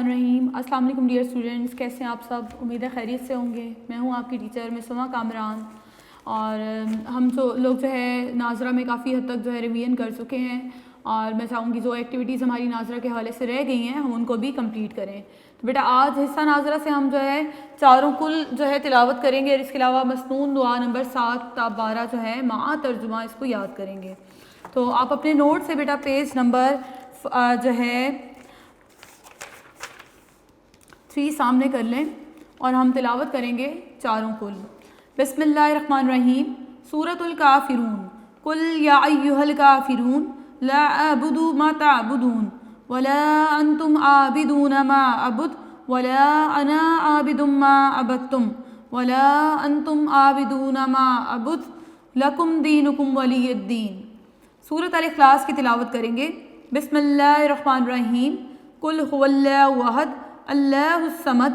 الرحیم۔ السلام علیکم ڈیئر اسٹوڈنٹس، کیسے ہیں آپ سب؟ امید ہے خیریت سے ہوں گے۔ میں ہوں آپ کی ٹیچر مسمہ کامران، اور ہم لوگ جو ہے ناظرہ میں کافی حد تک جو ہے ریویژن کر چکے ہیں، اور میں چاہوں گی جو ایکٹیویٹیز ہماری ناظرہ کے حوالے سے رہ گئی ہیں ہم ان کو بھی کمپلیٹ کریں۔ تو بیٹا آج حصہ ناظرہ سے ہم جو ہے چاروں کل جو ہے تلاوت کریں گے، اور اس کے علاوہ مسنون دعا نمبر 7 تا 12 جو ہے مع ترجمہ اس کو یاد کریں گے۔ تو آپ اپنے نوٹ سے بیٹا پیج نمبر جو ہے 3 سامنے کر لیں، اور ہم تلاوت کریں گے چاروں کل۔ بسم اللہ الرحمن الرحیم۔ سورۃ الکافرون۔ قل یا ایھا الکافرون لا اعبد ما تعبدون ولا انتم عابدون ما اعبد ولا انا عابد ما عبدتم ولا انتم عابدون ما اعبد لکم دینکم ولی الدین۔ سورۃ الاخلاص کی تلاوت کریں گے۔ بسم اللہ الرحمن الرحیم۔ قل هو اللہ احد اللہ الصمد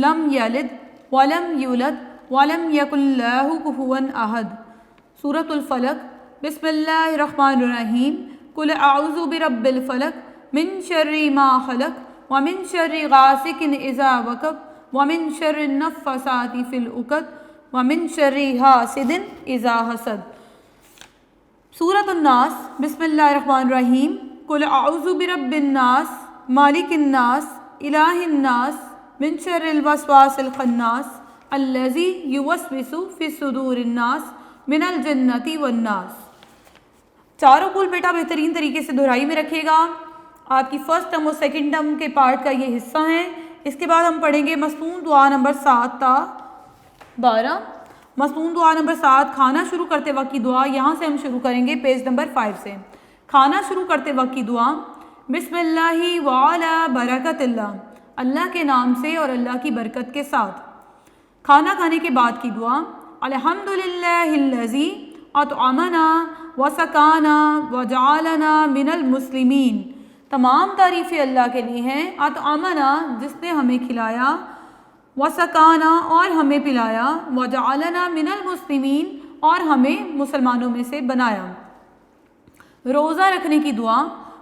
لم یلد ولم یولد ولم یکن لہ کفوا احد۔ سورۃ الفلق۔ بسم اللہ الرحمن الرحیم۔ قل اعوذ برب الفلق من شر ما خلق ومن شر غاسق اذا وقب ومن شر النفاثات فی العقد ومن شر حاسد اذا حسد۔ سورۃ الناس۔ بسم اللہ الرحمن الرحیم۔ قل اعوذ برب الناس مالک الناس الہ الناس من شر الوسواس الخناس الذی یوسوس فی صدور الناس من الجنۃ والناس۔ چاروں کل بیٹا بہترین طریقے سے دہرائی میں رکھیے گا۔ آپ کی فرسٹ ٹرم اور سیکنڈ ٹرم کے پارٹ کا یہ حصہ ہیں۔ اس کے بعد ہم پڑھیں گے مسنون دعا نمبر 7 تا 12۔ مسنون دعا نمبر 7 کھانا شروع کرتے وقت کی دعا، یہاں سے ہم شروع کریں گے پیج نمبر 5 سے۔ کھانا شروع کرتے وقت کی دعا، بسم اللہ وعلی برکت اللہ، اللہ کے نام سے اور اللہ کی برکت کے ساتھ۔ کھانا کھانے کے بعد کی دعا، الحمدللہ الذی اطعمنا وسقانا وجعلنا من المسلمین۔ تمام تعریفیں اللہ کے لیے ہیں۔ اطعمنا جس نے ہمیں کھلایا، وسقانا اور ہمیں پلایا، وجعلنا من المسلمین اور ہمیں مسلمانوں میں سے بنایا۔ روزہ رکھنے کی دعا،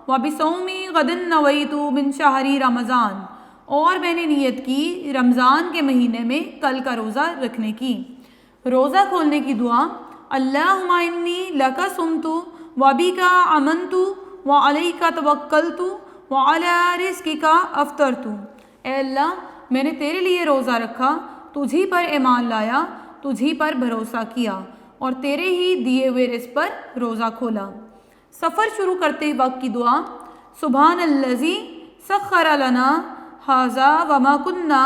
وبصوم غد نویت من شہر رمضان، اور میں نے نیت کی رمضان کے مہینے میں کل کا روزہ رکھنے کی۔ روزہ کھولنے کی دعا، اللہم انی لک صمت وبک آمنت وعلیک توکلت وعلی رزقک افطرت۔ اے اللہ میں نے تیرے لیے روزہ رکھا، تجھی پر ایمان لایا، تجھی پر بھروسہ کیا، اور تیرے ہی دیے ہوئے رزق پر روزہ کھولا۔ سفر شروع کرتے وقت کی دعا، سبحان الذی سخر لنا ھذا وما کنا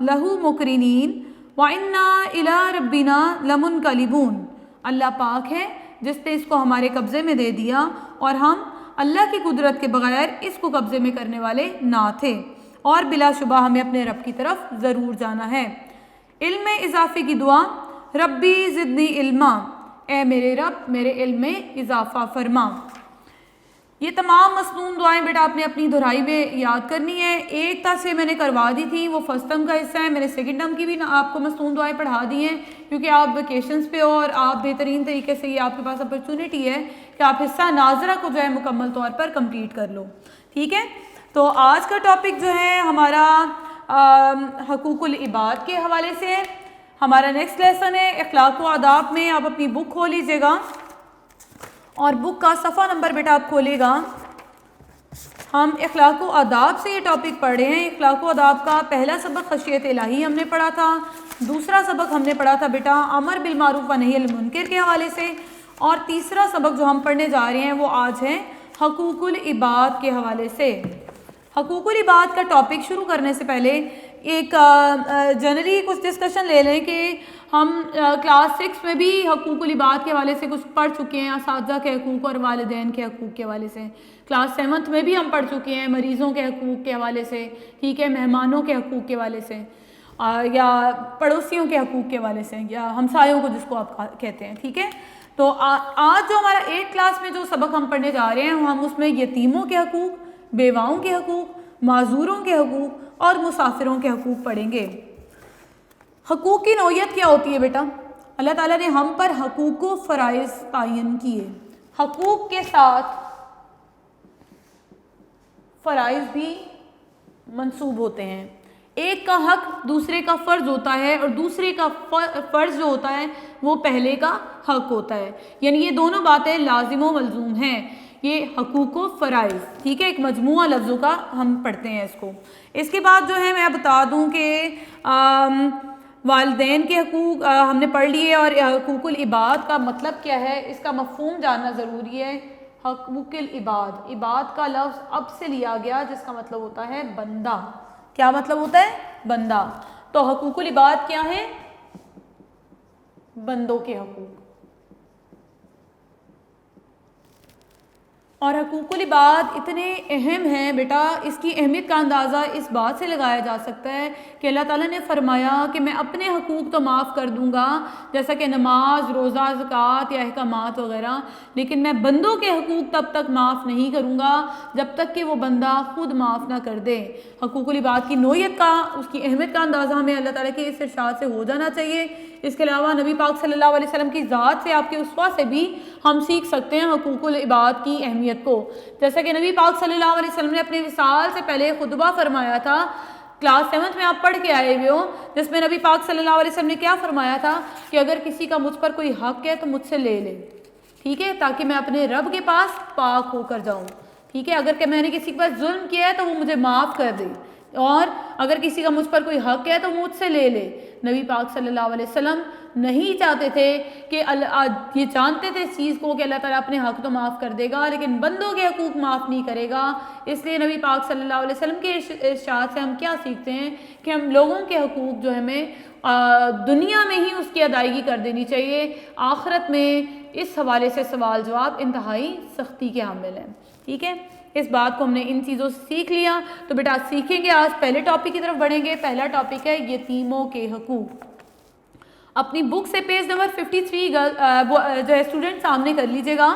لہ مقرنین وانا الی ربنا لمنقلبون۔ اللہ پاک ہے جس نے اس کو ہمارے قبضے میں دے دیا، اور ہم اللہ کی قدرت کے بغیر اس کو قبضے میں کرنے والے نہ تھے، اور بلا شبہ ہمیں اپنے رب کی طرف ضرور جانا ہے۔ علم اضافے کی دعا، ربی زدنی علما، اے میرے رب میرے علم میں اضافہ فرما۔ یہ تمام مسنون دعائیں بیٹا آپ نے اپنی دہرائی میں یاد کرنی ہے۔ ایک تا سے میں نے کروا دی تھی، وہ فرسٹ ٹرم کا حصہ ہے۔ میں نے سیکنڈ ٹرم کی بھی آپ کو مسنون دعائیں پڑھا دی ہیں، کیونکہ آپ ویکیشنز پہ ہو، اور آپ بہترین طریقے سے یہ آپ کے پاس اپرچونٹی ہے کہ آپ حصہ ناظرہ کو جو ہے مکمل طور پر کمپلیٹ کر لو، ٹھیک ہے؟ تو آج کا ٹاپک جو ہے ہمارا حقوق العباد کے حوالے سے ہے۔ ہمارا نیکسٹ لیسن ہے اخلاق و آداب میں۔ آپ اپنی بک کھول لیجیے گا، اور بک کا صفحہ نمبر بیٹا آپ کھولے گا۔ ہم اخلاق و آداب سے یہ ٹاپک پڑھ رہے ہیں۔ اخلاق و آداب کا پہلا سبق خشیت الہی ہم نے پڑھا تھا، دوسرا سبق ہم نے پڑھا تھا بیٹا امر بالمعروف و نہی عن المنکر کے حوالے سے، اور تیسرا سبق جو ہم پڑھنے جا رہے ہیں وہ آج ہے حقوق العباد کے حوالے سے۔ حقوق العباد کا ٹاپک شروع کرنے سے پہلے ایک جنرلی کچھ ڈسکشن لے لیں کہ ہم کلاس 6 میں بھی حقوق العباد کے حوالے سے کچھ پڑھ چکے ہیں، اساتذہ کے حقوق اور والدین کے حقوق کے حوالے سے۔ کلاس 7 میں بھی ہم پڑھ چکے ہیں مریضوں کے حقوق کے حوالے سے، ٹھیک ہے، مہمانوں کے حقوق کے حوالے سے، یا پڑوسیوں کے حقوق کے حوالے سے، یا ہمسایوں کو جس کو آپ کہتے ہیں، ٹھیک ہے۔ تو آج جو ہمارا 8 کلاس میں جو سبق ہم پڑھنے جا رہے ہیں، ہم اس میں یتیموں کے حقوق، بیواؤں کے حقوق، معذوروں کے حقوق اور مسافروں کے حقوق پڑھیں گے۔ حقوق کی نوعیت کیا ہوتی ہے بیٹا؟ اللہ تعالیٰ نے ہم پر حقوق و فرائض تعین کیے، حقوق کے ساتھ فرائض بھی منسوب ہوتے ہیں. ایک کا حق دوسرے کا فرض ہوتا ہے اور دوسرے کا فرض جو ہوتا ہے وہ پہلے کا حق ہوتا ہے. یعنی یہ دونوں باتیں لازم و ملزوم ہیں. یہ حقوق و فرائض, ٹھیک ہے, ایک مجموعہ لفظوں کا ہم پڑھتے ہیں اس کو. اس کے بعد جو ہے میں بتا دوں کہ والدین کے حقوق ہم نے پڑھ لیے, اور حقوق العباد کا مطلب کیا ہے اس کا مفہوم جاننا ضروری ہے. حقوق العباد, عباد کا لفظ اب سے لیا گیا جس کا مطلب ہوتا ہے بندہ. کیا مطلب ہوتا ہے؟ بندہ. تو حقوق العباد کیا ہے؟ بندوں کے حقوق. اور حقوق العباد اتنے اہم ہیں بیٹا, اس کی اہمیت کا اندازہ اس بات سے لگایا جا سکتا ہے کہ اللہ تعالیٰ نے فرمایا کہ میں اپنے حقوق تو معاف کر دوں گا جیسا کہ نماز, روزہ, زکوٰۃ یا احکامات وغیرہ, لیکن میں بندوں کے حقوق تب تک معاف نہیں کروں گا جب تک کہ وہ بندہ خود معاف نہ کر دے. حقوق العباد کی نوعیت کا, اس کی اہمیت کا اندازہ ہمیں اللہ تعالیٰ کے اس ارشاد سے ہو جانا چاہیے. اس کے علاوہ نبی پاک صلی اللہ علیہ وسلم کی ذات سے, آپ کے اسوہ سے بھی ہم سیکھ سکتے ہیں حقوق العباد کی اہمیت کو. جیسا کہ نبی پاک صلی اللہ علیہ وسلم نے اپنے وصال سے پہلے خطبہ فرمایا تھا, کلاس 7 میں آپ پڑھ کے آئے ہوئے ہو, جس میں نبی پاک صلی اللہ علیہ وسلم نے کیا فرمایا تھا کہ اگر کسی کا مجھ پر کوئی حق ہے تو مجھ سے لے لے, ٹھیک ہے, تاکہ میں اپنے رب کے پاس پاک ہو کر جاؤں. ٹھیک ہے, اگر کہ میں نے کسی کے پاس ظلم کیا ہے تو وہ مجھے معاف کر دے, اور اگر کسی کا مجھ پر کوئی حق ہے تو مجھ سے لے لے. نبی پاک صلی اللہ علیہ وسلم نہیں چاہتے تھے کہ یہ جانتے تھے اس چیز کو کہ اللہ تعالیٰ اپنے حق تو معاف کر دے گا لیکن بندوں کے حقوق معاف نہیں کرے گا. اس لیے نبی پاک صلی اللہ علیہ وسلم کے ارشاد سے ہم کیا سیکھتے ہیں کہ ہم لوگوں کے حقوق جو ہمیں دنیا میں ہی اس کی ادائیگی کر دینی چاہیے, آخرت میں اس حوالے سے سوال جواب انتہائی سختی کے حامل ہیں. ٹھیک ہے, اس بات کو ہم نے ان چیزوں سے سیکھ لیا. تو بیٹا سیکھیں گے, آج پہلے ٹاپک کی طرف بڑھیں گے. پہلا ٹاپک ہے یتیموں کے حقوق. اپنی بک سے پیج نمبر 53 جو ہے اسٹوڈنٹ سامنے کر لیجئے گا,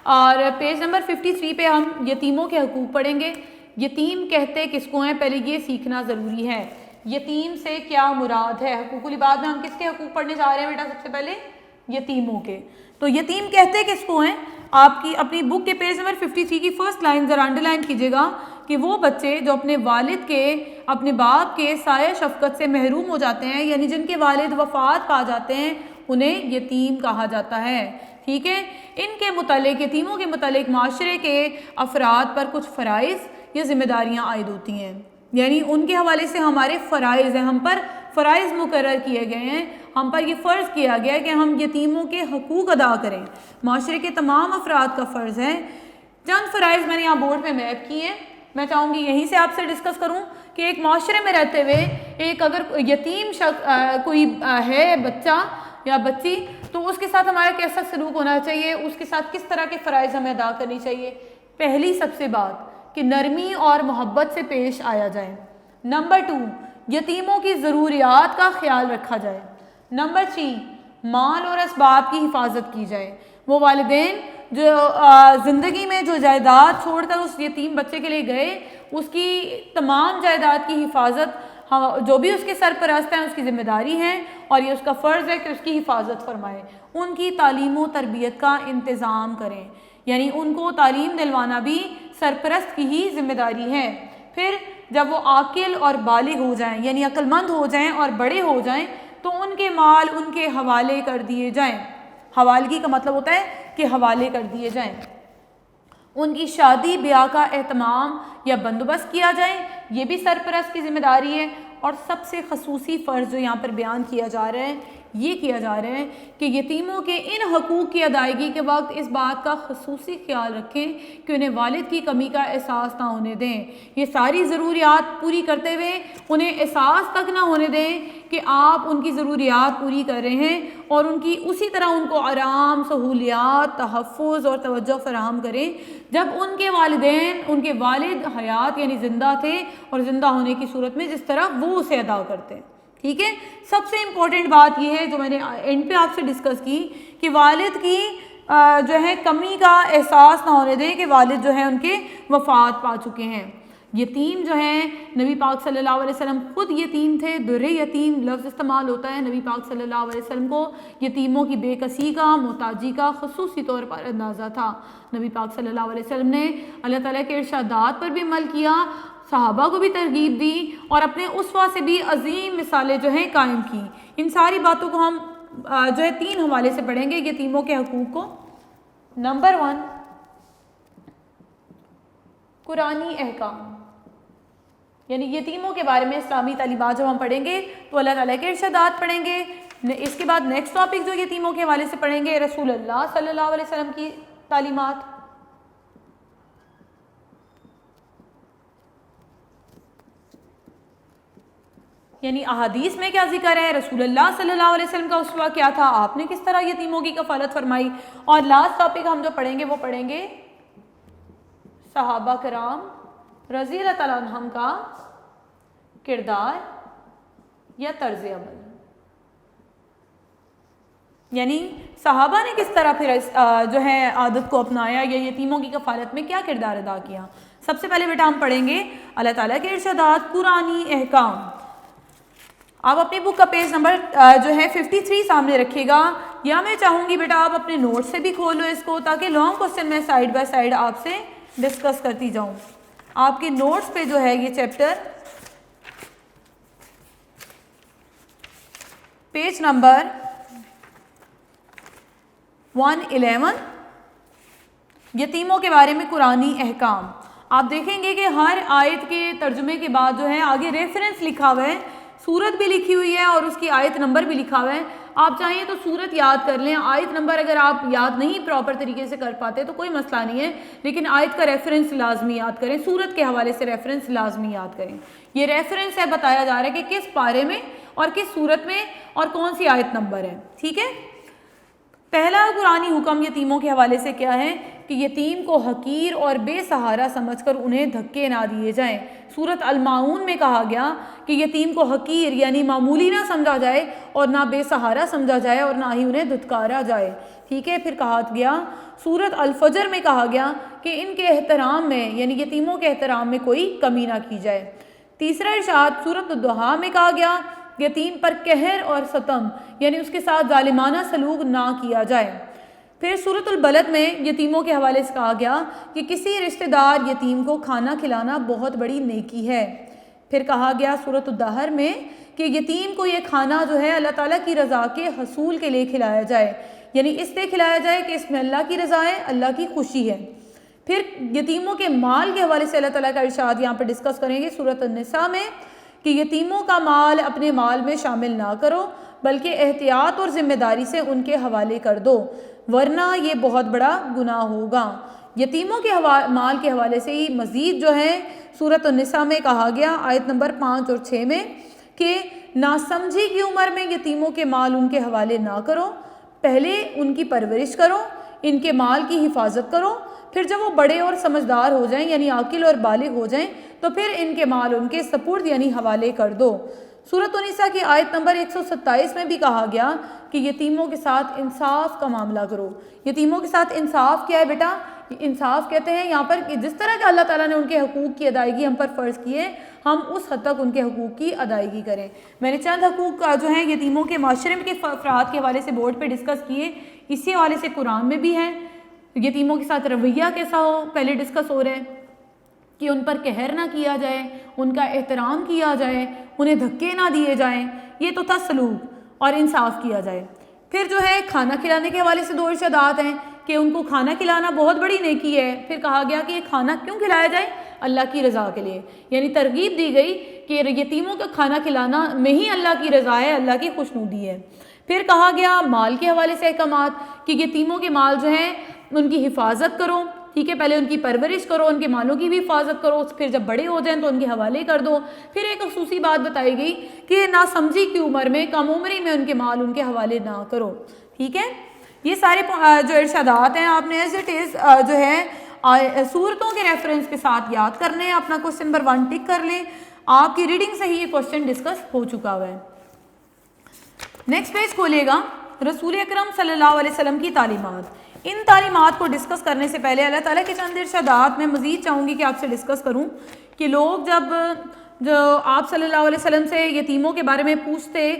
اور پیج نمبر 53 پہ ہم یتیموں کے حقوق پڑھیں گے. یتیم کہتے کس کو ہیں, پہلے یہ سیکھنا ضروری ہے. یتیم سے کیا مراد ہے؟ حقوق العباد میں ہم کس کے حقوق پڑھنے جا رہے ہیں بیٹا؟ سب سے پہلے یتیموں کے. تو یتیم کہتے کس کو ہیں؟ آپ کی اپنی بک کے پیج نمبر 53 کی فرسٹ لائن ذرا انڈر لائن کیجیے گا کہ وہ بچے جو اپنے والد کے, اپنے باپ کے سایہ شفقت سے محروم ہو جاتے ہیں, یعنی جن کے والد وفات پا جاتے ہیں, انہیں یتیم کہا جاتا ہے. ٹھیک ہے, ان کے متعلق, یتیموں کے متعلق معاشرے کے افراد پر کچھ فرائض یا ذمہ داریاں عائد ہوتی ہیں. یعنی ان کے حوالے سے ہمارے فرائض ہیں, ہم پر فرائض مقرر کیے گئے ہیں, ہم پر یہ فرض کیا گیا ہے کہ ہم یتیموں کے حقوق ادا کریں. معاشرے کے تمام افراد کا فرض ہے. چند فرائض میں نے یہاں بورڈ پہ میپ کیے, میں چاہوں گی یہیں سے آپ سے ڈسکس کروں کہ ایک معاشرے میں رہتے ہوئے ایک اگر یتیم کوئی ہے بچہ یا بچی, تو اس کے ساتھ ہمارا کیسا سلوک ہونا چاہیے, اس کے ساتھ کس طرح کے فرائض ہمیں ادا کرنی چاہیے. پہلی سب سے بات کہ نرمی اور محبت سے پیش آیا جائے. نمبر 2, یتیموں کی ضروریات کا خیال رکھا جائے. نمبر 3, مال اور اسباب کی حفاظت کی جائے. وہ والدین جو زندگی میں جو جائیداد چھوڑ کر اس یتیم بچے کے لیے گئے, اس کی تمام جائیداد کی حفاظت جو بھی اس کے سرپرست ہیں اس کی ذمہ داری ہے, اور یہ اس کا فرض ہے کہ اس کی حفاظت فرمائے. ان کی تعلیم و تربیت کا انتظام کریں, یعنی ان کو تعلیم دلوانا بھی سرپرست کی ہی ذمہ داری ہے. پھر جب وہ عاقل اور بالغ ہو جائیں, یعنی عقل مند ہو جائیں اور بڑے ہو جائیں, تو ان کے مال ان کے حوالے کر دیے جائیں. حوالگی کا مطلب ہوتا ہے کہ حوالے کر دیے جائیں. ان کی شادی بیاہ کا اہتمام یا بندوبست کیا جائے, یہ بھی سرپرست کی ذمہ داری ہے. اور سب سے خصوصی فرض جو یہاں پر بیان کیا جا رہا ہے, یہ کیا جا رہا ہے کہ یتیموں کے ان حقوق کی ادائیگی کے وقت اس بات کا خصوصی خیال رکھیں کہ انہیں والد کی کمی کا احساس نہ ہونے دیں. یہ ساری ضروریات پوری کرتے ہوئے انہیں احساس تک نہ ہونے دیں کہ آپ ان کی ضروریات پوری کر رہے ہیں, اور ان کی اسی طرح ان کو آرام, سہولیات, تحفظ اور توجہ فراہم کریں جب ان کے والدین, ان کے والد حیات یعنی زندہ تھے, اور زندہ ہونے کی صورت میں جس طرح وہ اسے ادا کرتے ہیں. ٹھیک ہے, سب سے امپورٹنٹ بات یہ ہے جو میں نے اینڈ پہ آپ سے ڈسکس کی کہ والد کی جو ہے کمی کا احساس نہ ہونے دیں کہ والد جو ہے ان کے وفات پا چکے ہیں. یتیم جو ہیں, نبی پاک صلی اللہ علیہ وسلم خود یتیم تھے. در یتیم لفظ استعمال ہوتا ہے. نبی پاک صلی اللہ علیہ وسلم کو یتیموں کی بے کسی کا, محتاجی کا خصوصی طور پر اندازہ تھا. نبی پاک صلی اللہ علیہ وسلم نے اللہ تعالیٰ کے ارشادات پر بھی عمل کیا, صحابہ کو بھی ترغیب دی اور اپنے اسوہ سے بھی عظیم مثالیں جو ہیں قائم کی. ان ساری باتوں کو ہم جو ہے 3 حوالے سے پڑھیں گے یتیموں کے حقوق کو. نمبر 1 قرآنی احکام، یعنی یتیموں کے بارے میں اسلامی تعلیمات جب ہم پڑھیں گے تو اللہ تعالیٰ کے ارشادات پڑھیں گے. اس کے بعد نیکسٹ ٹاپک جو یتیموں کے حوالے سے پڑھیں گے رسول اللہ صلی اللہ علیہ وسلم کی تعلیمات. یعنی احادیث میں کیا ذکر ہے، رسول اللہ صلی اللہ علیہ وسلم کا اسوہ کیا تھا، آپ نے کس طرح یتیموں کی کفالت فرمائی. اور لاسٹ ٹاپک ہم جو پڑھیں گے وہ پڑھیں گے صحابہ کرام رضی اللہ تعالیٰ عنہم کا کردار یا طرز عمل، یعنی صحابہ نے کس طرح پھر جو ہے عادت کو اپنایا یا یتیموں کی کفالت میں کیا کردار ادا کیا. سب سے پہلے بیٹا ہم پڑھیں گے اللہ تعالیٰ کے ارشادات قرآنی احکام. آپ اپنی بک کا پیج نمبر جو ہے 53 سامنے رکھیے گا، یا میں چاہوں گی بیٹا آپ اپنے نوٹ سے بھی کھولو اس کو تاکہ لانگ کوسچن میں سائیڈ بائی سائیڈ آپ سے ڈسکس کرتی جاؤں. آپ کے نوٹس پہ جو ہے یہ چیپٹر پیج نمبر 111 یتیموں کے بارے میں قرآنی احکام. آپ دیکھیں گے کہ ہر آیت کے ترجمے کے بعد جو ہے آگے ریفرنس لکھا ہوا ہے، سورت بھی لکھی ہوئی ہے اور اس کی آیت نمبر بھی لکھا ہوا ہے. آپ چاہیے تو سورت یاد کر لیں، آیت نمبر اگر آپ یاد نہیں پراپر طریقے سے کر پاتے تو کوئی مسئلہ نہیں ہے، لیکن آیت کا ریفرنس لازمی یاد کریں، سورت کے حوالے سے ریفرنس لازمی یاد کریں. یہ ریفرنس ہے، بتایا جا رہا ہے کہ کس پارے میں اور کس سورت میں اور کون سی آیت نمبر ہے. ٹھیک ہے. پہلا قرآنی حکم یتیموں کے حوالے سے کیا ہے کہ یتیم کو حقیر اور بے سہارا سمجھ کر انہیں دھکے نہ دیے جائیں. سورۃ الماعون میں کہا گیا کہ یتیم کو حقیر یعنی معمولی نہ سمجھا جائے اور نہ بے سہارا سمجھا جائے اور نہ ہی انہیں دھتکارا جائے. ٹھیک ہے. پھر کہا گیا سورۃ الفجر میں کہا گیا کہ ان کے احترام میں یعنی یتیموں کے احترام میں کوئی کمی نہ کی جائے. تیسرا ارشاد سورۃ الضحیٰ میں کہا گیا یتیم پر قہر اور ستم یعنی اس کے ساتھ ظالمانہ سلوک نہ کیا جائے. پھر سورۃ البلد میں یتیموں کے حوالے سے کہا گیا کہ کسی رشتہ دار یتیم کو کھانا کھلانا بہت بڑی نیکی ہے. پھر کہا گیا سورۃ الدہر میں کہ یتیم کو یہ کھانا جو ہے اللہ تعالیٰ کی رضا کے حصول کے لیے کھلایا جائے، یعنی اس لیے کھلایا جائے کہ اس میں اللہ کی رضا ہے، اللہ کی خوشی ہے. پھر یتیموں کے مال کے حوالے سے اللہ تعالیٰ کا ارشاد یہاں پر ڈسکس کریں گے سورۃ النساء میں کہ یتیموں کا مال اپنے مال میں شامل نہ کرو بلکہ احتیاط اور ذمہ داری سے ان کے حوالے کر دو ورنہ یہ بہت بڑا گناہ ہوگا. یتیموں کے مال کے حوالے سے ہی مزید جو ہے سورۃ النساء میں کہا گیا آیت نمبر 5 اور 6 میں کہ ناسمجھی کی عمر میں یتیموں کے مال ان کے حوالے نہ کرو، پہلے ان کی پرورش کرو، ان کے مال کی حفاظت کرو، پھر جب وہ بڑے اور سمجھدار ہو جائیں یعنی عاقل اور بالغ ہو جائیں تو پھر ان کے مال ان کے سپرد یعنی حوالے کر دو. سورۃ النساء کی آیت نمبر 127 میں بھی کہا گیا کہ یتیموں کے ساتھ انصاف کا معاملہ کرو. یتیموں کے ساتھ انصاف کیا ہے بیٹا؟ انصاف کہتے ہیں یہاں پر کہ جس طرح کہ اللہ تعالیٰ نے ان کے حقوق کی ادائیگی ہم پر فرض کی ہے ہم اس حد تک ان کے حقوق کی ادائیگی کریں. میں نے چند حقوق جو ہیں یتیموں کے معاشرے کے افراد کے حوالے سے بورڈ پہ ڈسکس کیے، اسی حوالے سے قرآن میں بھی ہیں. یتیموں کے ساتھ رویہ کیسا ہو پہلے ڈسکس ہو رہا ہے کہ ان پر قہر نہ کیا جائے، ان کا احترام کیا جائے، انہیں دھکے نہ دیے جائیں، یہ تو تھا سلوک، اور انصاف کیا جائے. پھر جو ہے کھانا کھلانے کے حوالے سے 2 ارشادات ہیں کہ ان کو کھانا کھلانا بہت بڑی نیکی ہے. پھر کہا گیا کہ یہ کھانا کیوں کھلایا جائے؟ اللہ کی رضا کے لیے، یعنی ترغیب دی گئی کہ یتیموں کا کھانا کھلانا میں ہی اللہ کی رضا ہے، اللہ کی خوشنودی ہے. پھر کہا گیا مال کے حوالے سے احکامات کہ یتیموں کے مال جو ہیں ان کی حفاظت کرو. ٹھیک ہے. پہلے ان کی پرورش کرو، ان کے مالوں کی بھی حفاظت کرو، پھر جب بڑے ہو جائیں تو ان کے حوالے کر دو. پھر ایک خصوصی بات بتائی گئی کہ ناسمجھی کی عمر میں کم عمری میں ان کے مال ان کے حوالے نہ کرو. ٹھیک ہے. یہ سارے جو ارشادات ہیں آپ نے ایز اٹ از جو ہے صورتوں کے ریفرنس کے ساتھ یاد کرنے ہیں. اپنا کوسچن نمبر 1 ٹک کر لیں. آپ کی ریڈنگ سے ہی یہ کوسچن ڈسکس ہو چکا ہوا ہے. نیکسٹ پیج کھولے گا رسول اکرم صلی اللہ علیہ وسلم کی تعلیمات. ان تعلیمات کو ڈسکس کرنے سے پہلے اللہ تعالیٰ کے چند ارشادات میں مزید چاہوں گی کہ آپ سے ڈسکس کروں کہ لوگ جب آپ صلی اللہ علیہ وسلم سے یتیموں کے بارے میں پوچھتے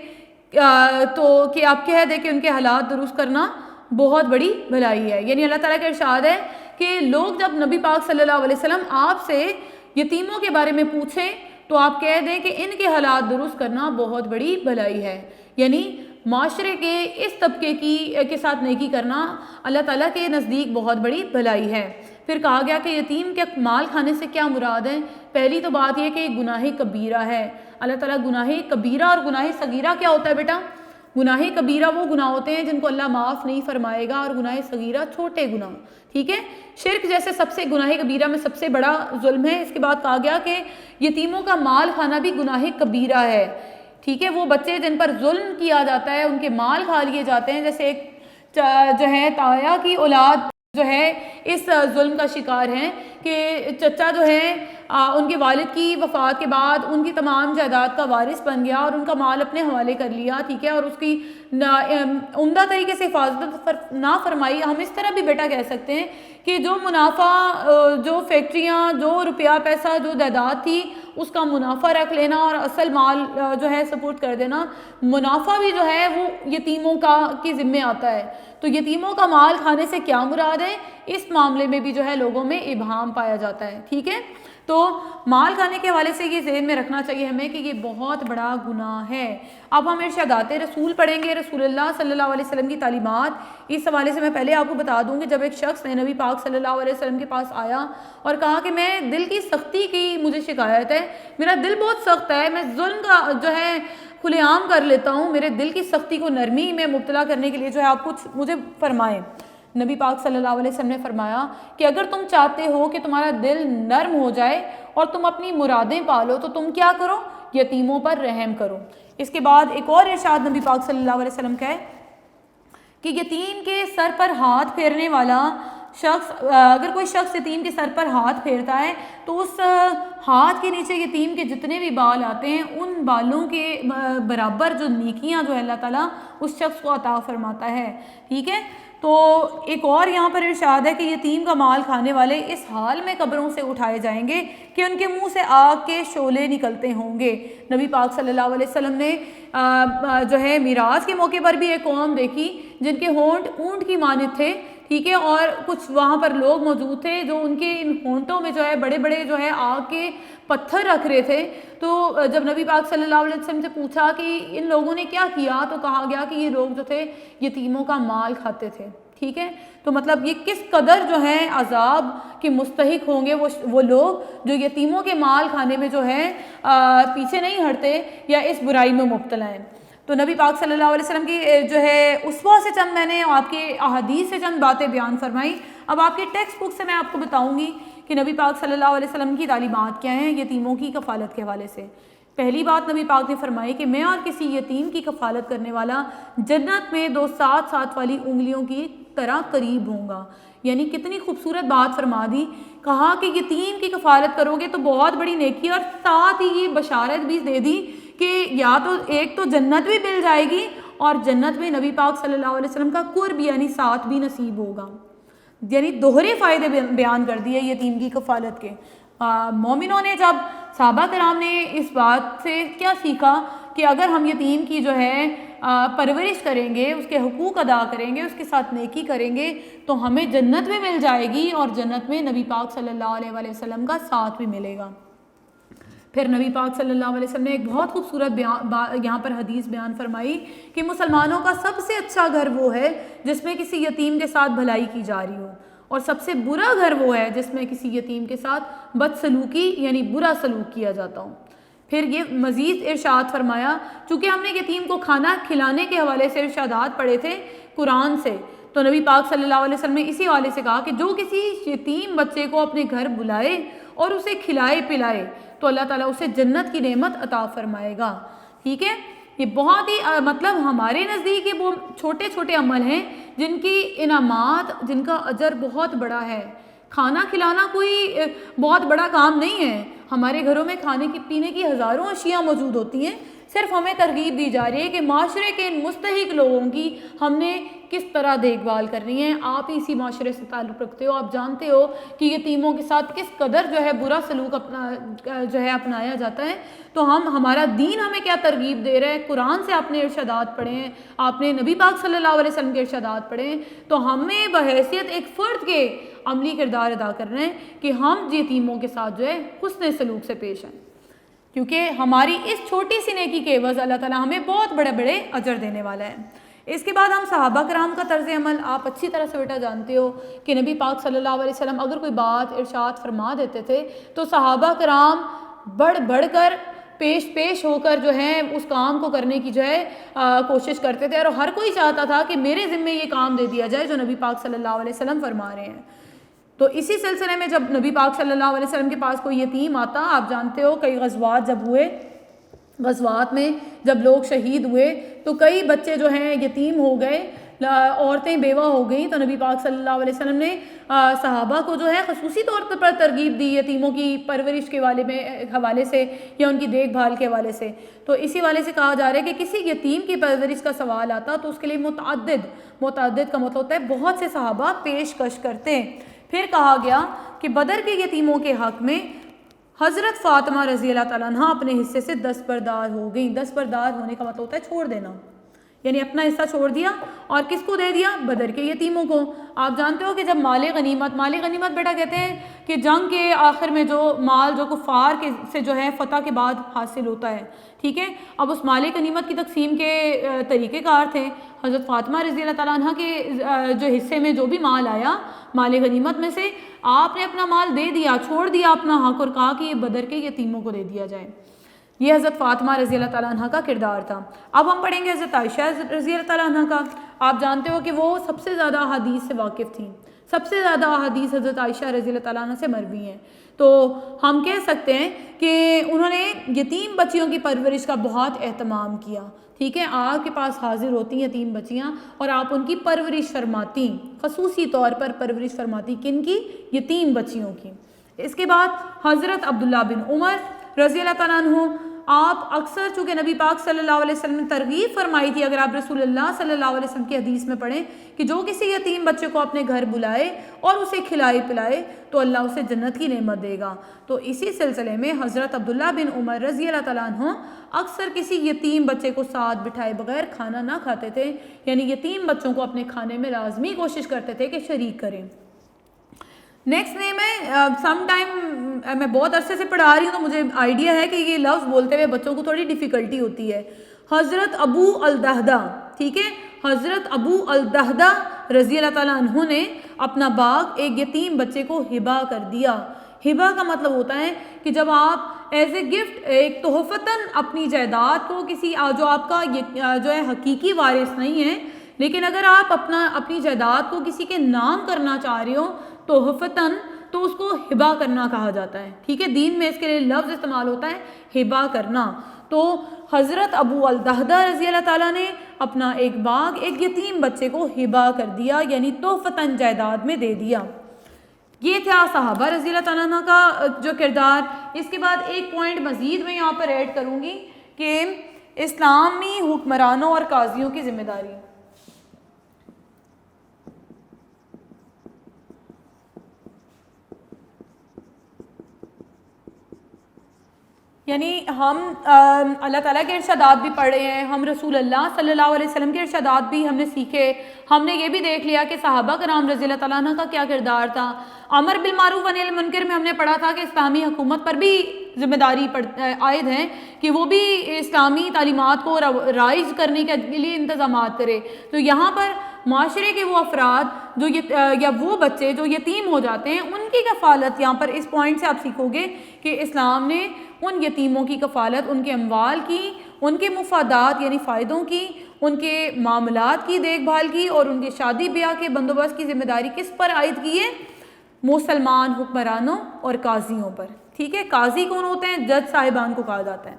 تو کہ آپ کہہ دیں کہ ان کے حالات درست کرنا بہت بڑی بھلائی ہے. یعنی اللہ تعالیٰ کا ارشاد ہے کہ لوگ جب نبی پاک صلی اللہ علیہ وسلم آپ سے یتیموں کے بارے میں پوچھیں تو آپ کہہ دیں کہ ان کے حالات درست کرنا بہت بڑی بھلائی ہے، یعنی معاشرے کے اس طبقے کے ساتھ نیکی کرنا اللہ تعالیٰ کے نزدیک بہت بڑی بھلائی ہے۔ پھر کہا گیا کہ یتیم کے مال کھانے سے کیا مراد ہے؟ پہلی تو بات یہ کہ گناہ کبیرہ ہے۔ اللہ تعالیٰ گناہ کبیرہ اور گناہ صغیرہ کیا ہوتا ہے بیٹا؟ گناہ کبیرہ وہ گناہ ہوتے ہیں جن کو اللہ معاف نہیں فرمائے گا، اور گناہ صغیرہ چھوٹے گناہ، ٹھیک ہے؟ شرک جیسے سب سے گناہ کبیرہ میں سب سے بڑا ظلم ہے۔ اس کے بعد کہا گیا کہ یتیموں کا مال کھانا بھی گناہ کبیرہ ہے، ٹھیک ہے؟ وہ بچے جن پر ظلم کیا جاتا ہے، ان کے مال کھا لیے جاتے ہیں، جیسے ایک جو ہے تایا کی اولاد جو ہے اس ظلم کا شکار ہیں کہ چچا جو ہے ان کے والد کی وفات کے بعد ان کی تمام جائیداد کا وارث بن گیا اور ان کا مال اپنے حوالے کر لیا، ٹھیک ہے؟ اور اس کی عمدہ طریقے سے حفاظت نہ فرمائی۔ ہم اس طرح بھی بیٹا کہہ سکتے ہیں کہ جو منافع، جو فیکٹریاں، جو روپیہ پیسہ، جو جائیداد تھی اس کا منافع رکھ لینا اور اصل مال جو ہے سپورٹ کر دینا، منافع بھی جو ہے وہ یتیموں کے ذمے آتا ہے۔ تو یتیموں کا مال کھانے سے کیا مراد ہے؟ اس معاملے میں بھی جو ہے لوگوں میں ابہام پایا جاتا ہے، ٹھیک ہے؟ تو مال کھانے کے حوالے سے یہ ذہن میں رکھنا چاہیے ہمیں کہ یہ بہت بڑا گناہ ہے۔ اب ہم ارشادات رسول پڑھیں گے، رسول اللہ صلی اللہ علیہ وسلم کی تعلیمات۔ اس حوالے سے میں پہلے آپ کو بتا دوں کہ جب ایک شخص نے نبی پاک صلی اللہ علیہ وسلم کے پاس آیا اور کہا کہ میں دل کی سختی کی مجھے شکایت ہے، میرا دل بہت سخت ہے، میں ظلم کا جو ہے کھلے عام کر لیتا ہوں، میرے دل کی سختی کو نرمی میں مبتلا کرنے کے لیے جو ہے آپ کچھ مجھے فرمائیں۔ نبی پاک صلی اللہ علیہ وسلم نے فرمایا کہ اگر تم چاہتے ہو کہ تمہارا دل نرم ہو جائے اور تم اپنی مرادیں پالو تو تم کیا کرو؟ یتیموں پر رحم کرو۔ اس کے بعد ایک اور ارشاد نبی پاک صلی اللہ علیہ وسلم کا ہے کہ یتیم کے سر پر ہاتھ پھیرنے والا شخص، اگر کوئی شخص یتیم کے سر پر ہاتھ پھیرتا ہے تو اس ہاتھ کے نیچے یتیم کے جتنے بھی بال آتے ہیں ان بالوں کے برابر جو نیکیاں جو ہے اللہ تعالیٰ اس شخص کو عطا فرماتا ہے، ٹھیک ہے؟ تو ایک اور یہاں پر ارشاد ہے کہ یتیم کا مال کھانے والے اس حال میں قبروں سے اٹھائے جائیں گے کہ ان کے منہ سے آگ کے شعلے نکلتے ہوں گے۔ نبی پاک صلی اللہ علیہ وسلم نے جو ہے معراج کے موقع پر بھی ایک قوم دیکھی جن کے ہونٹ اونٹ کی مانند تھے، ٹھیک ہے؟ اور کچھ وہاں پر لوگ موجود تھے جو ان کے ان ہونٹوں میں جو ہے بڑے بڑے جو ہے آگ کے پتھر رکھ رہے تھے۔ تو جب نبی پاک صلی اللہ علیہ وسلم سے پوچھا کہ ان لوگوں نے کیا کیا تو کہا گیا کہ یہ لوگ جو تھے یتیموں کا مال کھاتے تھے، ٹھیک ہے؟ تو مطلب یہ کس قدر جو ہے عذاب کے مستحق ہوں گے وہ لوگ جو یتیموں کے مال کھانے میں جو ہے پیچھے نہیں ہٹتے یا اس برائی میں مبتلا ہیں۔ تو نبی پاک صلی اللہ علیہ وسلم کی جو ہے اسوہ سے چند میں نے آپ کے احادیث سے چند باتیں بیان فرمائی۔ اب آپ کے ٹیکسٹ بک سے میں آپ کو بتاؤں گی کہ نبی پاک صلی اللہ علیہ وسلم کی تعلیمات کیا ہیں یتیموں کی کفالت کے حوالے سے۔ پہلی بات نبی پاک نے فرمائی کہ میں اور کسی یتیم کی کفالت کرنے والا جنت میں دو ساتھ ساتھ والی انگلیوں کی طرح قریب ہوں گا۔ یعنی کتنی خوبصورت بات فرما دی، کہا کہ یتیم کی کفالت کرو گے تو بہت بڑی نیکی، اور ساتھ ہی یہ بشارت بھی دے دی کہ یا تو ایک تو جنت بھی مل جائے گی اور جنت میں نبی پاک صلی اللہ علیہ وسلم کا قرب یعنی ساتھ بھی نصیب ہوگا۔ یعنی دوہرے فائدے بیان کر دیے یتیم کی کفالت کے۔ مومنوں نے جب صحابہ کرام نے اس بات سے کیا سیکھا کہ اگر ہم یتیم کی جو ہے پرورش کریں گے، اس کے حقوق ادا کریں گے، اس کے ساتھ نیکی کریں گے تو ہمیں جنت بھی مل جائے گی اور جنت میں نبی پاک صلی اللہ علیہ وسلم کا ساتھ بھی ملے گا۔ پھر نبی پاک صلی اللہ علیہ وسلم نے ایک بہت خوبصورت یہاں پر حدیث بیان فرمائی کہ مسلمانوں کا سب سے اچھا گھر وہ ہے جس میں کسی یتیم کے ساتھ بھلائی کی جا رہی ہو، اور سب سے برا گھر وہ ہے جس میں کسی یتیم کے ساتھ بدسلوکی یعنی برا سلوک کیا جاتا ہو۔ پھر یہ مزید ارشاد فرمایا، چونکہ ہم نے یتیم کو کھانا کھلانے کے حوالے سے ارشادات پڑھے تھے قرآن سے، تو نبی پاک صلی اللہ علیہ وسلم نے اسی حوالے سے کہا کہ جو کسی یتیم بچے کو اپنے گھر بلائے اور اسے کھلائے پلائے تو اللہ تعالیٰ اسے جنت کی نعمت عطا فرمائے گا، ٹھیک ہے؟ یہ بہت ہی مطلب ہمارے نزدیک یہ وہ چھوٹے چھوٹے عمل ہیں جن کی انعامات، جن کا اجر بہت بڑا ہے۔ کھانا کھلانا کوئی بہت بڑا کام نہیں ہے، ہمارے گھروں میں کھانے کی پینے کی ہزاروں اشیاء موجود ہوتی ہیں، صرف ہمیں ترغیب دی جا رہی ہے کہ معاشرے کے ان مستحق لوگوں کی ہم نے کس طرح دیکھ بھال کرنی ہے۔ آپ ہی اسی معاشرے سے تعلق رکھتے ہو، آپ جانتے ہو کہ یتیموں کے ساتھ کس قدر جو ہے برا سلوک اپنایا جاتا ہے۔ تو ہمارا دین ہمیں کیا ترغیب دے رہا ہے؟ قرآن سے آپ نے ارشادات پڑھے ہیں، آپ نے نبی پاک صلی اللہ علیہ وسلم کے ارشادات پڑھے ہیں، تو ہمیں بحیثیت ایک فرد کے عملی کردار ادا کر رہے ہیں کہ ہم یتیموں کے ساتھ جو ہے حسن سلوک سے پیش آئیں، کیونکہ ہماری اس چھوٹی سی نیکی کے عوض اللہ تعالیٰ ہمیں بہت بڑے بڑے اجر دینے والا ہے۔ اس کے بعد ہم صحابہ کرام کا طرز عمل آپ اچھی طرح سے بیٹا جانتے ہو کہ نبی پاک صلی اللہ علیہ وسلم اگر کوئی بات ارشاد فرما دیتے تھے تو صحابہ کرام بڑھ کر پیش ہو کر جو ہے اس کام کو کرنے کی جو ہے کوشش کرتے تھے، اور ہر کوئی چاہتا تھا کہ میرے ذمے یہ کام دے دیا جائے جو نبی پاک صلی اللہ علیہ وسلم فرما رہے ہیں۔ تو اسی سلسلے میں جب نبی پاک صلی اللہ علیہ وسلم کے پاس کوئی یتیم آتا، آپ جانتے ہو کئی غزوات جب ہوئے، غزوات میں جب لوگ شہید ہوئے تو کئی بچے جو ہیں یتیم ہو گئے، عورتیں بیوہ ہو گئیں، تو نبی پاک صلی اللہ علیہ وسلم نے صحابہ کو جو ہے خصوصی طور پر ترغیب دی یتیموں کی پرورش کے حوالے سے یا ان کی دیکھ بھال کے حوالے سے۔ تو اسی والے سے کہا جا رہا ہے کہ کسی یتیم کی پرورش کا سوال آتا تو اس کے لیے متعدد کا مطلب ہوتا ہے بہت سے صحابہ پیشکش کرتے ہیں۔ پھر کہا گیا کہ بدر کے یتیموں کے حق میں حضرت فاطمہ رضی اللہ تعالیٰ عنہ اپنے حصے سے دستبردار ہو گئیں۔ دستبردار ہونے کا مطلب ہوتا ہے چھوڑ دینا، یعنی اپنا حصہ چھوڑ دیا، اور کس کو دے دیا؟ بدر کے یتیموں کو۔ آپ جانتے ہو کہ جب مال غنیمت بیٹا کہتے ہیں کہ جنگ کے آخر میں جو مال جو کفار کے سے جو ہے فتح کے بعد حاصل ہوتا ہے، ٹھیک ہے، اب اس مال غنیمت کی تقسیم کے طریقہ کار تھے۔ حضرت فاطمہ رضی اللہ تعالیٰ عنہ کے جو حصے میں جو بھی مال آیا مال غنیمت میں سے، آپ نے اپنا مال دے دیا، چھوڑ دیا اپنا حق، اور کہا کہ یہ بدر کے یتیموں کو دے دیا جائے۔ یہ حضرت فاطمہ رضی اللہ تعالیٰ عنہ کا کردار تھا۔ اب ہم پڑھیں گے حضرت عائشہ رضی اللہ تعالیٰ عنہ کا۔ آپ جانتے ہو کہ وہ سب سے زیادہ احادیث سے واقف تھیں، سب سے زیادہ احادیث حضرت عائشہ رضی اللہ تعالیٰ عنہ سے مروی ہیں۔ تو ہم کہہ سکتے ہیں کہ انہوں نے یتیم بچیوں کی پرورش کا بہت اہتمام کیا، ٹھیک ہے، آپ کے پاس حاضر ہوتی یتیم بچیاں اور آپ ان کی پرورش فرماتی، خصوصی طور پر پرورش فرماتی کن کی؟ یتیم بچیوں کی۔ اس کے بعد حضرت عبداللہ بن عمر رضی اللہ تعالیٰ عنہ، آپ اکثر چونکہ نبی پاک صلی اللہ علیہ وسلم نے ترغیب فرمائی تھی، اگر آپ رسول اللہ صلی اللہ علیہ وسلم کی حدیث میں پڑھیں کہ جو کسی یتیم بچے کو اپنے گھر بلائے اور اسے کھلائے پلائے تو اللہ اسے جنت کی نعمت دے گا۔ تو اسی سلسلے میں حضرت عبداللہ بن عمر رضی اللہ تعالیٰ عنہ اکثر کسی یتیم بچے کو ساتھ بٹھائے بغیر کھانا نہ کھاتے تھے، یعنی یتیم بچوں کو اپنے کھانے میں لازمی کوشش کرتے تھے کہ شریک کریں۔ نیکسٹ نیم ہے، سم ٹائم میں بہت عرصے سے پڑھا رہی ہوں تو مجھے آئیڈیا ہے کہ یہ لفظ بولتے ہوئے بچوں کو تھوڑی ڈیفیکلٹی ہوتی ہے۔ حضرت ابو الدہدہ، ٹھیک ہے، حضرت ابو الدہدہ رضی اللہ تعالیٰ عنہ نے اپنا باغ ایک یتیم بچے کو ہبہ کر دیا۔ ہبہ کا مطلب ہوتا ہے کہ جب آپ ایز اے گفٹ ایک تحفتاً اپنی جائیداد کو کسی جو آپ کا جو ہے حقیقی وارث نہیں ہے، لیکن اگر آپ اپنی جائیداد کو کسی کے نام کرنا چاہ رہے ہو تحفتاً، تو اس کو ہبہ کرنا کہا جاتا ہے، ٹھیک ہے، دین میں اس کے لیے لفظ استعمال ہوتا ہے ہبہ کرنا۔ تو حضرت ابو الدہدہ رضی اللہ تعالیٰ نے اپنا ایک باغ ایک یتیم بچے کو ہبہ کر دیا، یعنی تحفتاً جائیداد میں دے دیا۔ یہ تھا صحابہ رضی اللہ تعالیٰ عنہ کا جو کردار۔ اس کے بعد ایک پوائنٹ مزید میں یہاں پر ایڈ کروں گی کہ اسلامی حکمرانوں اور قاضیوں کی ذمہ داری۔ یعنی ہم اللہ تعالیٰ کے ارشادات بھی پڑھے ہیں، ہم رسول اللہ صلی اللہ علیہ وسلم کے ارشادات بھی ہم نے سیکھے، ہم نے یہ بھی دیکھ لیا کہ صحابہ کرام رضی اللہ تعالیٰ عنہ کا کیا کردار تھا۔ امر بالمعروف و نہی عن المنکر میں ہم نے پڑھا تھا کہ اسلامی حکومت پر بھی ذمہ داری عائد ہے کہ وہ بھی اسلامی تعلیمات کو رائج کرنے کے لیے انتظامات کرے۔ تو یہاں پر معاشرے کے وہ افراد جو یا وہ بچے جو یتیم ہو جاتے ہیں ان کی کفالت، یہاں پر اس پوائنٹ سے آپ سیکھو گے کہ اسلام نے ان یتیموں کی کفالت، ان کے اموال کی، ان کے مفادات یعنی فائدوں کی، ان کے معاملات کی دیکھ بھال کی، اور ان کے شادی بیاہ کے بندوبست کی ذمہ داری کس پر عائد کی ہے؟ مسلمان حکمرانوں اور قاضیوں پر، ٹھیک ہے۔ قاضی کون ہوتے ہیں؟ جج صاحبان کو کہا جاتا ہے۔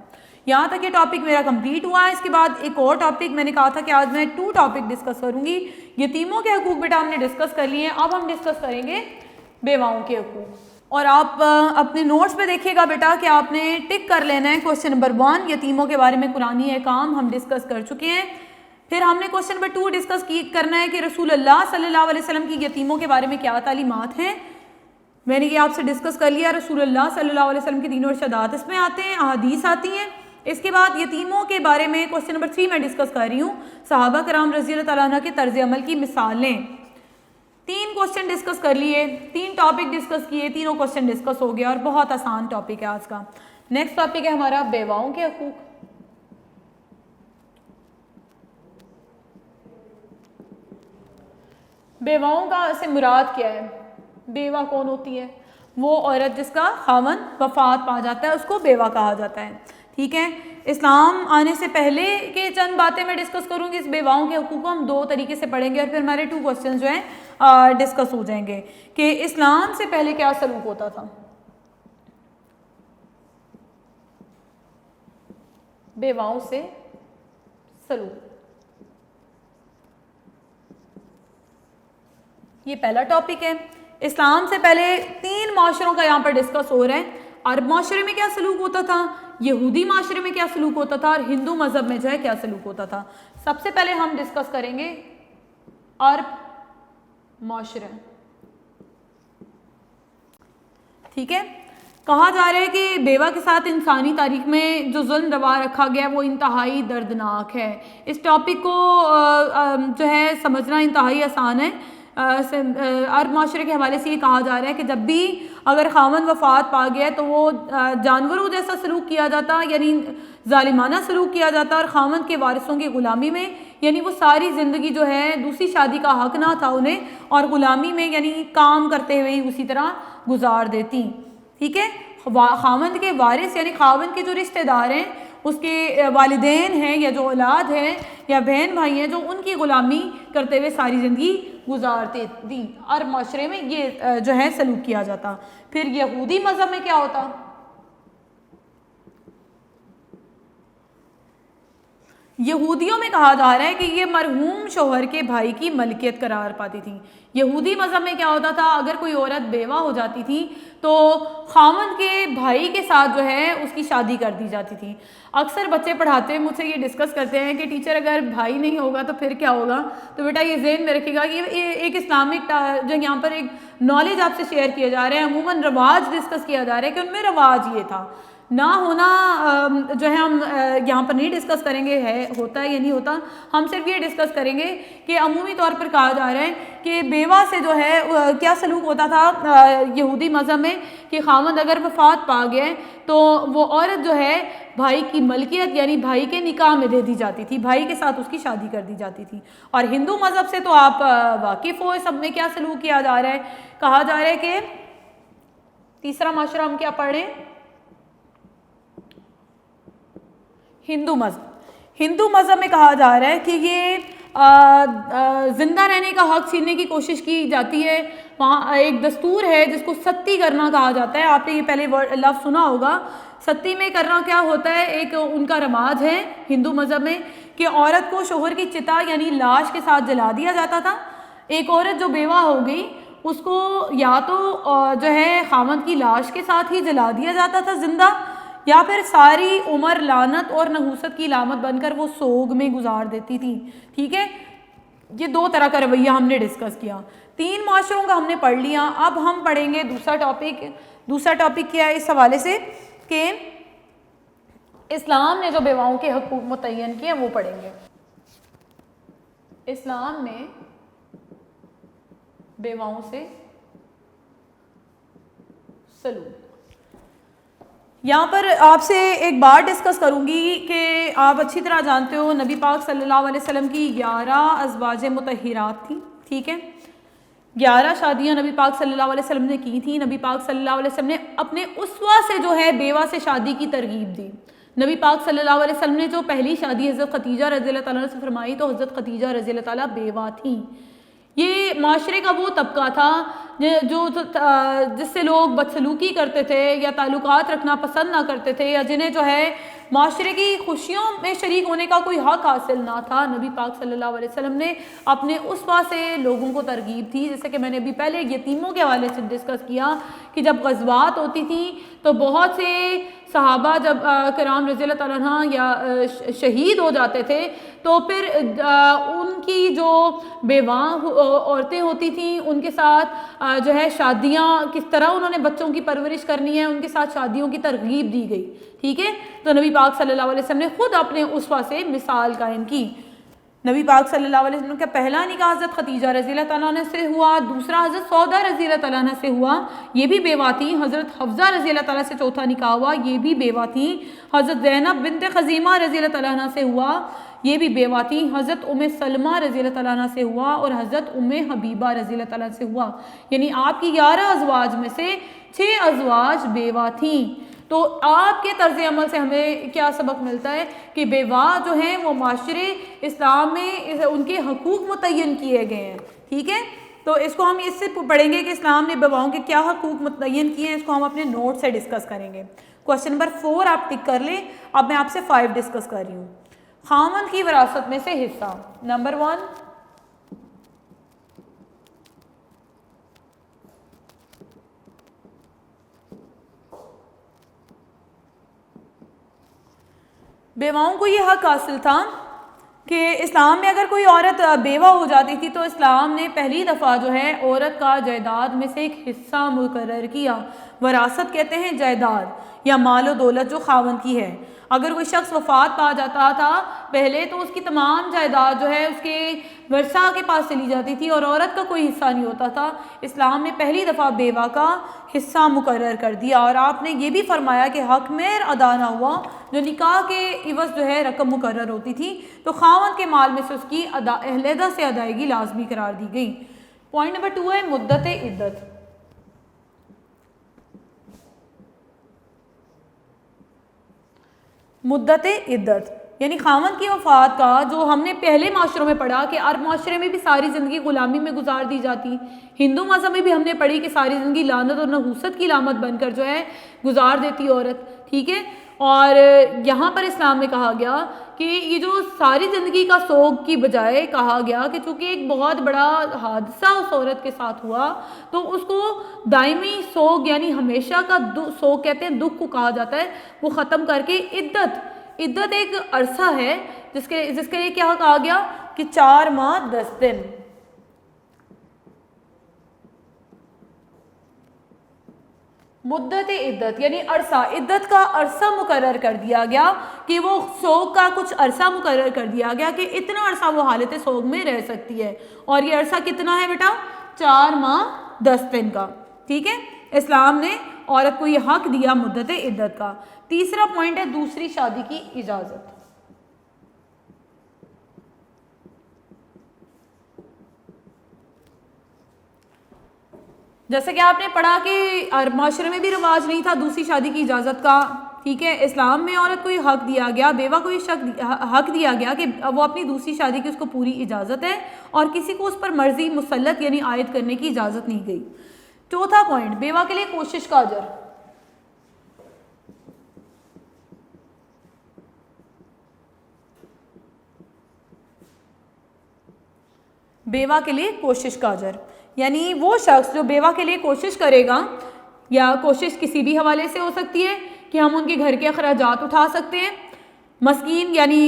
یہاں تک یہ ٹاپک میرا کمپلیٹ ہوا ہے۔ اس کے بعد ایک اور ٹاپک میں نے کہا تھا کہ آج میں 2 ٹاپک ڈسکس کروں گی۔ یتیموں کے حقوق بیٹا ہم نے ڈسکس کر لیے ہیں، اب ہم ڈسکس کریں گے بیواؤں کے حقوق۔ اور آپ اپنے نوٹس پہ دیکھیے گا بیٹا کہ آپ نے ٹک کر لینا ہے کوسچن نمبر 1 یتیموں کے بارے میں قرآنی احکام ہم ڈسکس کر چکے ہیں۔ پھر ہم نے کوسچن نمبر 2 ڈسکس کرنا ہے کہ رسول اللہ صلی اللہ علیہ وسلم کی یتیموں کے بارے میں کیا تعلیمات ہیں۔ میں نے یہ آپ سے ڈسکس کر لیا، رسول اللہ صلی اللہ علیہ وسلم کے دین و ارشادات اس میں آتے ہیں، احادیث آتی ہیں۔ اس کے بعد یتیموں کے بارے میں کوسچن نمبر 3 میں ڈسکس کر رہی ہوں، صحابہ کرام رضی اللہ تعالیٰ عنہ کے طرز عمل کی مثالیں۔ 3 کوسچن ڈسکس کر لیے، 3 ٹاپک ڈسکس کیے، تینوں کوسچن ڈسکس ہو گیا اور بہت آسان ٹاپک ہے آج کا۔ نیکسٹ ٹاپک ہے ہمارا بیواؤں کے حقوق۔ بیواؤں کا سے مراد کیا ہے؟ بیوہ کون ہوتی ہے؟ وہ عورت جس کا خاوند وفات پا جاتا ہے اس کو بیوہ کہا جاتا ہے، ٹھیک ہے۔ اسلام آنے سے پہلے کے چند باتیں میں ڈسکس کروں گی، اس بیواؤں کے حقوق کو ہم 2 طریقے سے پڑھیں گے اور پھر ہمارے 2 کوسچن جو ہیں ڈسکس ہو جائیں گے کہ اسلام سے پہلے کیا سلوک ہوتا تھا۔ بیواؤں سے سلوک، یہ پہلا ٹاپک ہے۔ اسلام سے پہلے 3 معاشروں کا یہاں پر ڈسکس ہو رہا ہے۔ عرب معاشرے میں کیا سلوک ہوتا تھا، یہودی معاشرے میں کیا سلوک ہوتا تھا اور ہندو مذہب میں جو ہے کیا سلوک ہوتا تھا۔ سب سے پہلے ہم ڈسکس کریں گے عرب معاشرے، ٹھیک ہے۔ کہا جا رہا ہے کہ بیوہ کے ساتھ انسانی تاریخ میں جو ظلم روا رکھا گیا وہ انتہائی دردناک ہے۔ اس ٹاپک کو جو ہے سمجھنا انتہائی آسان ہے۔ عرب معاشرے کے حوالے سے یہ کہا جا رہا ہے کہ جب بھی اگر خاوند وفات پا گیا تو وہ جانوروں جیسا سلوک کیا جاتا، یعنی ظالمانہ سلوک کیا جاتا، اور خاوند کے وارثوں کی غلامی میں، یعنی وہ ساری زندگی جو ہے دوسری شادی کا حق نہ تھا انہیں، اور غلامی میں یعنی کام کرتے ہوئے اسی طرح گزار دیتی، ٹھیک ہے۔ خاوند کے وارث یعنی خاوند کے جو رشتہ دار ہیں، اس کے والدین ہیں یا جو اولاد ہیں یا بہن بھائی ہیں، جو ان کی غلامی کرتے ہوئے ساری زندگی گزارتے تھیں۔ عرب معاشرے میں یہ جو ہے سلوک کیا جاتا۔ پھر یہودی مذہب میں کیا ہوتا؟ یہودیوں میں کہا جا رہا ہے کہ یہ مرحوم شوہر کے بھائی کی ملکیت قرار پاتی تھی۔ یہودی مذہب میں کیا ہوتا تھا، اگر کوئی عورت بیوہ ہو جاتی تھی تو خاوند کے بھائی کے ساتھ جو ہے اس کی شادی کر دی جاتی تھی۔ اکثر بچے پڑھاتے ہیں مجھ سے یہ ڈسکس کرتے ہیں کہ ٹیچر اگر بھائی نہیں ہوگا تو پھر کیا ہوگا، تو بیٹا یہ ذہن میں رکھے گا کہ یہ ایک اسلامک جو یہاں پر ایک نالج آپ سے شیئر کیا جا رہا ہے، عموماً رواج ڈسکس کیا جا رہا ہے کہ ان میں رواج یہ تھا، نہ ہونا جو ہے ہم یہاں پر نہیں ڈسکس کریں گے ہے ہوتا ہے یا نہیں ہوتا، ہم صرف یہ ڈسکس کریں گے کہ عمومی طور پر کہا جا رہا ہے کہ بیوہ سے جو ہے کیا سلوک ہوتا تھا یہودی مذہب میں، کہ خاوند اگر وفات پا گئے تو وہ عورت جو ہے بھائی کی ملکیت یعنی بھائی کے نکاح میں دے دی جاتی تھی، بھائی کے ساتھ اس کی شادی کر دی جاتی تھی۔ اور ہندو مذہب سے تو آپ واقف ہو، سب میں کیا سلوک کیا جا رہا ہے، کہا جا رہا ہے کہ تیسرا معاشرہ ہم کیا پڑھ رہے ہیں، ہندو مذہب۔ ہندو مذہب میں کہا جا رہا ہے کہ یہ زندہ رہنے کا حق چھیننے کی کوشش کی جاتی ہے۔ وہاں ایک دستور ہے جس کو ستی کرنا کہا جاتا ہے، آپ نے یہ پہلے لفظ سنا ہوگا۔ ستی میں کرنا کیا ہوتا ہے، ایک ان کا رواج ہے ہندو مذہب میں کہ عورت کو شوہر کی چتا یعنی لاش کے ساتھ جلا دیا جاتا تھا۔ ایک عورت جو بیوہ ہو گئی اس کو یا تو جو ہے خاوند کی لاش کے ساتھ ہی جلا دیا جاتا تھا زندہ، یا پھر ساری عمر لعنت اور نحوست کی علامت بن کر وہ سوگ میں گزار دیتی تھی، ٹھیک ہے۔ یہ 2 طرح کا رویہ ہم نے ڈسکس کیا، 3 معاشروں کا ہم نے پڑھ لیا۔ اب ہم پڑھیں گے دوسرا ٹاپک۔ دوسرا ٹاپک کیا ہے اس حوالے سے کہ اسلام نے جو بیواؤں کے حقوق متعین کیے وہ پڑھیں گے۔ اسلام میں بیواؤں سے سلوک، یہاں پر آپ سے ایک بات ڈسکس کروں گی کہ آپ اچھی طرح جانتے ہو نبی پاک صلی اللہ علیہ وسلم کی 11 ازواج مطہرات تھیں، ٹھیک ہے۔ 11 شادیاں نبی پاک صلی اللہ علیہ وسلم نے کی تھیں۔ نبی پاک صلی اللہ علیہ وسلم نے اپنے اسوہ سے جو ہے بیوہ سے شادی کی ترغیب دی۔ نبی پاک صلی اللہ علیہ وسلم نے جو پہلی شادی حضرت خدیجہ رضی اللہ تعالیٰ سے فرمائی تو حضرت خدیجہ رضی اللہ تعالیٰ بیوہ تھیں۔ یہ معاشرے کا وہ طبقہ تھا جو جس سے لوگ بدسلوکی کرتے تھے یا تعلقات رکھنا پسند نہ کرتے تھے، یا جنہیں جو ہے معاشرے کی خوشیوں میں شریک ہونے کا کوئی حق حاصل نہ تھا۔ نبی پاک صلی اللہ علیہ وسلم نے اپنے اسوہ سے لوگوں کو ترغیب تھی، جیسے کہ میں نے ابھی پہلے یتیموں کے حوالے سے ڈسکس کیا کہ جب غزوات ہوتی تھیں تو بہت سے صحابہ جب کرام رضی اللہ تعالیٰ عنہ یا شہید ہو جاتے تھے تو پھر ان کی جو بیواں عورتیں ہوتی تھیں ان کے ساتھ جو ہے شادیاں کس طرح انہوں نے بچوں کی پرورش کرنی ہے، ان کے ساتھ شادیوں کی ترغیب دی گئی، ٹھیک ہے۔ تو نبی پاک صلی اللہ علیہ وسلم نے خود اپنے اسوہ سے مثال قائم کی۔ نبی پاک صلی اللہ علیہ وسلم کا پہلا نکاح حضرت خدیجہ رضی اللہ تعالیٰ عنہ سے ہوا، دوسرا حضرت سودا رضی اللہ تعالیٰ عنہ سے ہوا، یہ بھی بیوہ تھیں۔ حضرت حفصہ رضی اللہ تعالیٰ سے چوتھا نکاح ہوا، یہ بھی بیوہ تھیں۔ حضرت زینب بنت خزیمہ رضی اللہ تعالیٰ عنہ سے ہوا، یہ بھی بیوہ تھیں۔ حضرت ام سلمہ رضی اللہ تعالیٰ عنہ سے ہوا اور حضرت ام حبیبہ رضی اللہ تعالیٰ عنہ سے ہوا، یعنی آپ کی 11 ازواج میں سے 6 ازواج بیوہ تھیں۔ تو آپ کے طرز عمل سے ہمیں کیا سبق ملتا ہے کہ بیوہ جو ہیں وہ معاشرے اسلام میں ان کے حقوق متعین کیے گئے ہیں، ٹھیک ہے۔ تو اس کو ہم اس سے پڑھیں گے کہ اسلام نے بیواؤں کے کیا حقوق متعین کیے ہیں، اس کو ہم اپنے نوٹ سے ڈسکس کریں گے۔ کوشچن نمبر 4 آپ ٹک کر لیں، اب میں آپ سے 5 ڈسکس کر رہی ہوں۔ خاوند کی وراثت میں سے حصہ، نمبر 1 بیواؤں کو یہ حق حاصل تھا کہ اسلام میں اگر کوئی عورت بیوہ ہو جاتی تھی تو اسلام نے پہلی دفعہ جو ہے عورت کا جائیداد میں سے ایک حصہ مقرر کیا۔ وراثت کہتے ہیں جائیداد یا مال و دولت جو خاوند کی ہے۔ اگر کوئی شخص وفات پا جاتا تھا پہلے تو اس کی تمام جائیداد جو ہے اس کے ورثہ کے پاس چلی جاتی تھی اور عورت کا کوئی حصہ نہیں ہوتا تھا۔ اسلام نے پہلی دفعہ بیوہ کا حصہ مقرر کر دیا اور آپ نے یہ بھی فرمایا کہ حق مہر ادا نہ ہوا جو نکاح کے عوض جو ہے رقم مقرر ہوتی تھی تو خاوند کے مال میں سے اس کی علیحدہ سے ادائیگی لازمی قرار دی گئی۔ پوائنٹ نمبر 2 ہے مدت عدت۔ مدت عدت یعنی خاوند کی وفات کا جو ہم نے پہلے معاشروں میں پڑھا کہ عرب معاشرے میں بھی ساری زندگی غلامی میں گزار دی جاتی، ہندو مذہب میں بھی ہم نے پڑھی کہ ساری زندگی لعنت اور نحوست کی علامت بن کر جو ہے گزار دیتی عورت، ٹھیک ہے۔ اور یہاں پر اسلام میں کہا گیا کہ یہ جو ساری زندگی کا سوگ کی بجائے کہا گیا کہ چونکہ ایک بہت بڑا حادثہ اس عورت کے ساتھ ہوا تو اس کو دائمی سوگ یعنی ہمیشہ کا سوگ کہتے ہیں، دکھ کو کہا جاتا ہے، وہ ختم کر کے عدت ایک عرصہ ہے جس کے لیے کیا کہا گیا کہ 4 ماہ 10 دن۔ مدت عدت یعنی عرصہ، عدت کا عرصہ مقرر کر دیا گیا کہ وہ سوگ کا کچھ عرصہ مقرر کر دیا گیا کہ اتنا عرصہ وہ حالت سوگ میں رہ سکتی ہے، اور یہ عرصہ کتنا ہے بیٹا 4 ماہ 10 دن کا، ٹھیک ہے۔ اسلام نے عورت کو یہ حق دیا مدت عدت کا۔ تیسرا پوائنٹ ہے دوسری شادی کی اجازت۔ جیسے کہ آپ نے پڑھا کہ عرب معاشرے میں بھی رواج نہیں تھا دوسری شادی کی اجازت کا، ٹھیک ہے۔ اسلام میں عورت کو یہ حق دیا گیا، بیوہ کو یہ حق دیا گیا کہ وہ اپنی دوسری شادی کی اس کو پوری اجازت ہے اور کسی کو اس پر مرضی مسلط یعنی عائد کرنے کی اجازت نہیں گئی۔ چوتھا پوائنٹ بیوہ کے لیے کوشش کا اجر۔ بیوہ کے لیے کوشش کا اجر یعنی وہ شخص جو بیوہ کے لیے کوشش کرے گا، یا کوشش کسی بھی حوالے سے ہو سکتی ہے کہ ہم ان کے گھر کے اخراجات اٹھا سکتے ہیں، مسکین یعنی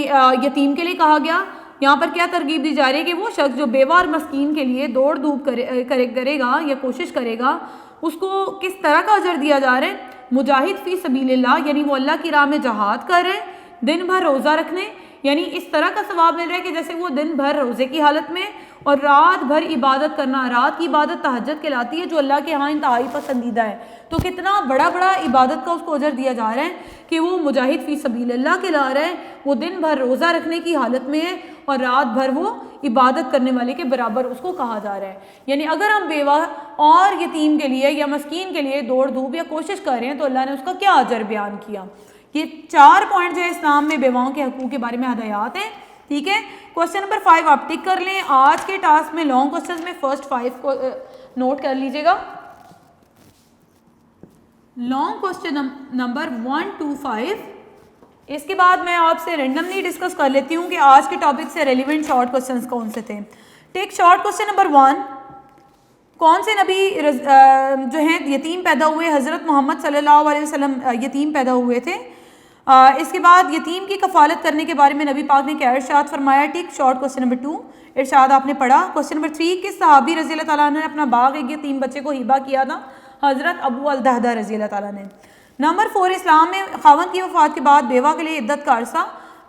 یتیم کے لیے کہا گیا، یہاں پر کیا ترغیب دی جا رہی ہے کہ وہ شخص جو بیوہ اور مسکین کے لیے دوڑ دھوپ کرے گا یا کوشش کرے گا اس کو کس طرح کا اجر دیا جا رہا ہے، مجاہد فی سبیل اللہ یعنی وہ اللہ کی راہ میں جہاد کر رہے ہیں، دن بھر روزہ رکھنے یعنی اس طرح کا ثواب مل رہا ہے کہ جیسے وہ دن بھر روزے کی حالت میں اور رات بھر عبادت کرنا، رات کی عبادت تہجد کہلاتی ہے جو اللہ کے ہاں انتہائی پسندیدہ ہے، تو کتنا بڑا عبادت کا اس کو اجر دیا جا رہا ہے کہ وہ مجاہد فی سبیل اللہ کہلا رہا ہے، وہ دن بھر روزہ رکھنے کی حالت میں ہے اور رات بھر وہ عبادت کرنے والے کے برابر اس کو کہا جا رہا ہے۔ یعنی اگر ہم بیوہ اور یتیم کے لیے یا مسکین کے لیے دوڑ دھوپ یا کوشش کر رہے ہیں تو اللہ نے اس کا کیا اجر بیان کیا۔ یہ 4 پوائنٹ جو ہے اسلام میں بیواؤں کے حقوق کے بارے میں ہدایات ہیں، ٹھیک ہے۔ کوسچن نمبر 5 آپ ٹک کر لیں۔ آج کے ٹاسک میں لانگ کوسچنز میں فرسٹ 5 کو نوٹ کر لیجئے گا۔ لانگ کوسچن نمبر 1 to 5، اس کے بعد میں آپ سے رینڈملی ڈسکس کر لیتی ہوں کہ آج کے ٹاپک سے ریلیونٹ شارٹ کوسچنز کون سے تھے۔ ٹیک شارٹ کوسچن نمبر 1، کون سے نبی جو ہیں یتیم پیدا ہوئے؟ حضرت محمد صلی اللہ علیہ وسلم یتیم پیدا ہوئے تھے۔ اس کے بعد یتیم کی کفالت کرنے کے بارے میں نبی پاک نے کیا ارشاد فرمایا؟ ٹھیک شارٹ کوسچن نمبر 2 ارشاد آپ نے پڑھا۔ کوسچن نمبر 3، کس صحابی رضی اللہ تعالیٰ نے اپنا باغ ایک یتیم بچے کو ہبہ کیا تھا؟ حضرت ابو الدہدہ رضی اللہ تعالیٰ نے۔ نمبر 4، اسلام میں خاوند کی وفات کے بعد بیوہ کے لیے عدت کا عرصہ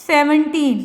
17